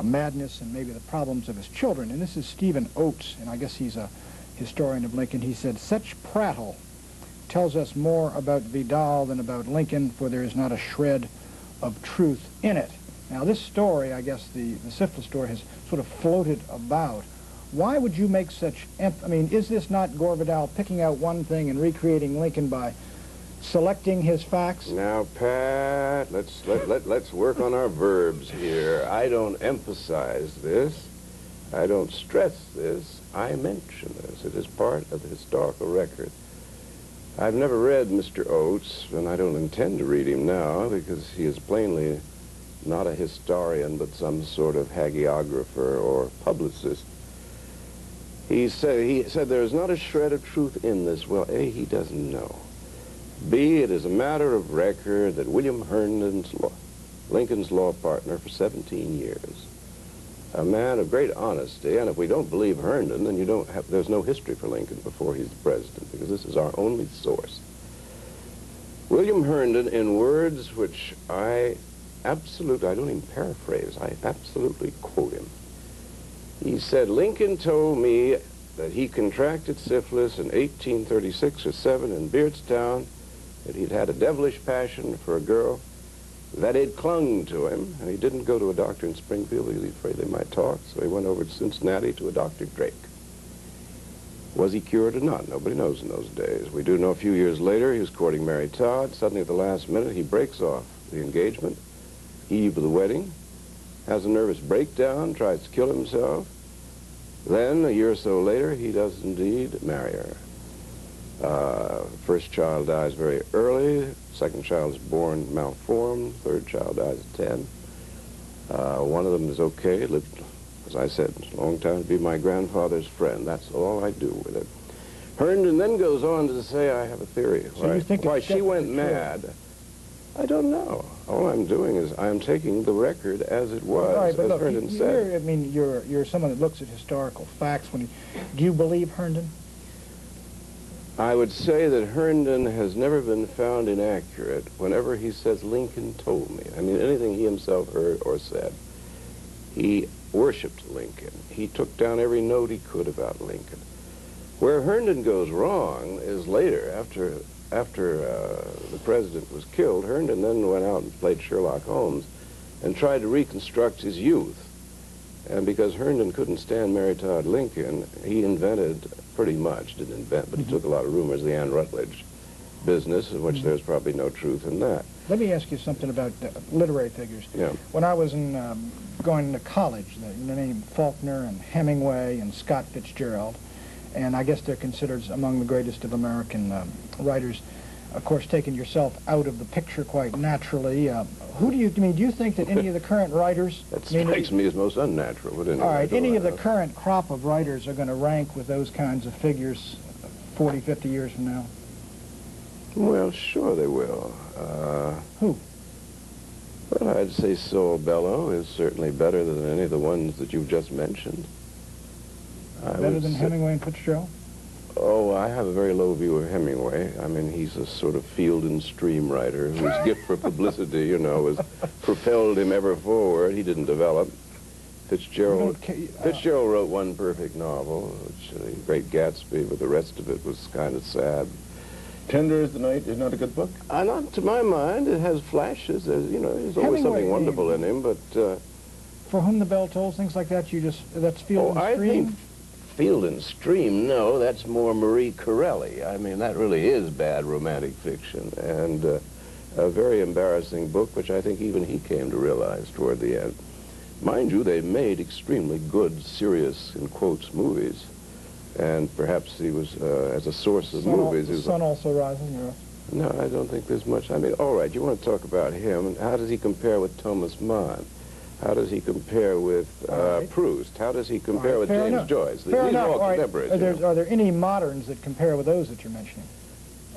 madness and maybe the problems of his children. And this is Stephen Oates, and I guess he's a historian of Lincoln. He said, "Such prattle tells us more about Vidal than about Lincoln, for there is not a shred of truth in it." Now, this story, I guess the syphilis story, has sort of floated about. Why would you make such, I mean, is this not Gore Vidal picking out one thing and recreating Lincoln by selecting his facts? Now, Pat, let's work on our verbs here. I don't emphasize this. I don't stress this. I mention this. It is part of the historical record. I've never read Mr. Oates, and I don't intend to read him now, because he is plainly not a historian, but some sort of hagiographer or publicist. He said there is not a shred of truth in this. Well, A, he doesn't know. B, it is a matter of record that William Herndon's Lincoln's law partner for 17 years, a man of great honesty, and if we don't believe Herndon, then there's no history for Lincoln before he's the president, because this is our only source. William Herndon, in words which I don't even paraphrase, I absolutely quote him. He said, "Lincoln told me that he contracted syphilis in 1836 or 7 in Beardstown, that he'd had a devilish passion for a girl, that it clung to him, and he didn't go to a doctor in Springfield. He was afraid they might talk, so he went over to Cincinnati to a Dr. Drake. Was he cured or not? Nobody knows in those days. We do know a few years later he was courting Mary Todd. Suddenly at the last minute he breaks off the engagement, eve of the wedding, has a nervous breakdown, tries to kill himself. Then, a year or so later, he does indeed marry her. First child dies very early. Second child is born malformed. Third child dies at 10. One of them is okay. Lived, as I said, a long time to be my grandfather's friend. That's all I do with it. Herndon then goes on to say, I have a theory. So you think why she went mad. I don't know. All I'm doing is I'm taking the record as it was, right, but as look, Herndon said. I mean, you're someone that looks at historical facts. Do you believe Herndon? I would say that Herndon has never been found inaccurate whenever he says, Lincoln told me. I mean, anything he himself heard or said. He worshipped Lincoln. He took down every note he could about Lincoln. Where Herndon goes wrong is later, after the president was killed. Herndon then went out and played Sherlock Holmes and tried to reconstruct his youth. And because Herndon couldn't stand Mary Todd Lincoln, he invented, pretty much, didn't invent, but he took a lot of rumors, the Anne Rutledge business, in which there's probably no truth in that. Let me ask you something about literary figures. Yeah. When I was going to college, the name Faulkner and Hemingway and Scott Fitzgerald, and I guess they're considered among the greatest of American writers. Of course, taking yourself out of the picture quite naturally. Who do you think that any of the current writers... That strikes me as most unnatural. But anyway, all right, any of the current crop of writers are going to rank with those kinds of figures 40, 50 years from now? Well, sure they will. Who? Well, I'd say Saul Bellow is certainly better than any of the ones that you've just mentioned. Better than Hemingway and Fitzgerald? Oh, I have a very low view of Hemingway. I mean, he's a sort of field and stream writer whose gift for publicity, you know, has propelled him ever forward. He didn't develop. Fitzgerald wrote one perfect novel, which, The Great Gatsby, but the rest of it was kind of sad. Tender as the Night is not a good book? Not to my mind. It has flashes. There's always something wonderful in him, but... For Whom the Bell Tolls, things like that, that's field and stream? I think Field and Stream, no, that's more Marie Corelli. I mean, that really is bad romantic fiction, and a very embarrassing book, which I think even he came to realize toward the end. Mind you, they made extremely good, serious, in quotes, movies, and perhaps he was, as a source of movies... The Sun Also Rising? No, I don't think there's much. I mean, all right, you want to talk about him. How does he compare with Thomas Mann? How does he compare with Proust? How does he compare with James Joyce? These are all contemporaries. Are there any moderns that compare with those that you're mentioning?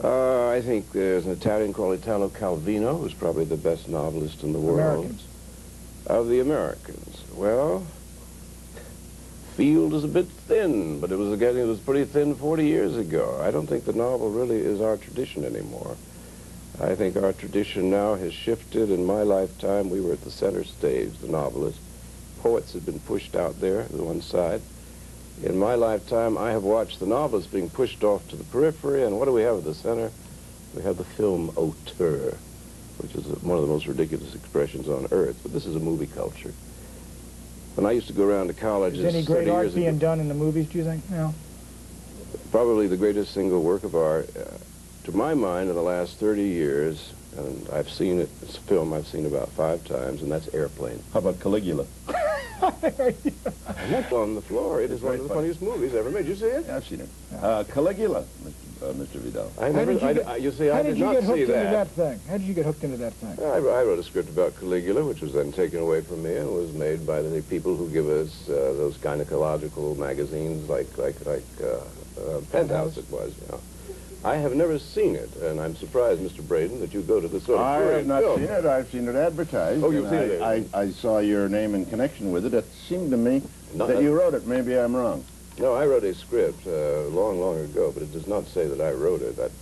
I think there's an Italian called Italo Calvino, who's probably the best novelist in the world. Americans. Of the Americans. Well, Field is a bit thin, but it was pretty thin 40 years ago. I don't think the novel really is our tradition anymore. I think our tradition now has shifted. In my lifetime, we were at the center stage, the novelist. poets have been pushed out there to one side. In my lifetime, I have watched the novelists being pushed off to the periphery, and what do we have at the center? We have the film auteur, which is one of the most ridiculous expressions on earth, but this is a movie culture. When I used to go around to colleges Is any 30 great art years being ago, done in the movies, do you think? No. probably the greatest single work of art, to my mind, in the last 30 years, and I've seen it, it's a film I've seen about 5 times, and that's Airplane. How about Caligula? Left on the floor. It is one of the funniest movies ever made. Did you see it? Yeah, I've seen it. Caligula, Mr. Vidal. I never, you see, I did not get hooked see into that. that thing? How did you get hooked into that thing? I wrote a script about Caligula, which was then taken away from me and was made by the people who give us those gynecological magazines like Penthouse it was, you know. I have never seen it, and I'm surprised, Mr. Braden, that you go to this sort of I have not seen it. I've seen it advertised. Oh, you've and seen it? I saw your name in connection with it. It seemed to me that you wrote it. Maybe I'm wrong. No, I wrote a script long, long ago, but it does not say that I wrote it. That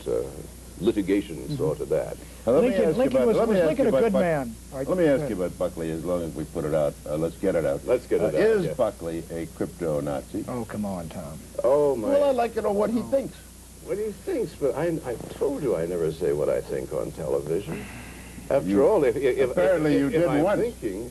litigation saw to that. Now, Was Lincoln a good man? Let me ask you about Buckley, as long as we put it out. Let's get it out. Let's get it out, Is yeah. Buckley a crypto-Nazi? Oh, come on, Tom. Oh, my... Well, I'd like to know what he thinks. What he thinks, but I told you I never say what I think on television. After all, if apparently you did I'm once. thinking,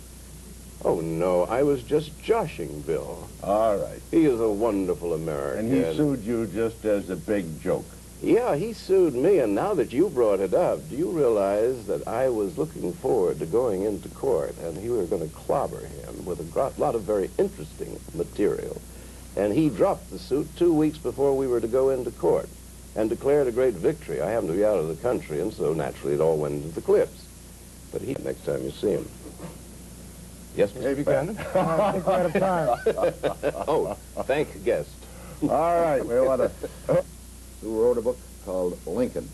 oh no, I was just joshing Bill. All right. He is a wonderful American. And he sued you just as a big joke. Yeah, he sued me, and now that you brought it up, do you realize that I was looking forward to going into court, and we were going to clobber him with a lot of very interesting material. And he dropped the suit 2 weeks before we were to go into court and declared a great victory. I happened to be out of the country, and so naturally it all went into the clips. But next time you see him. Yes, Mr. Buchanan? I think we're out of time. Oh, thank guest. All right, we want to... Who wrote a book called Lincoln.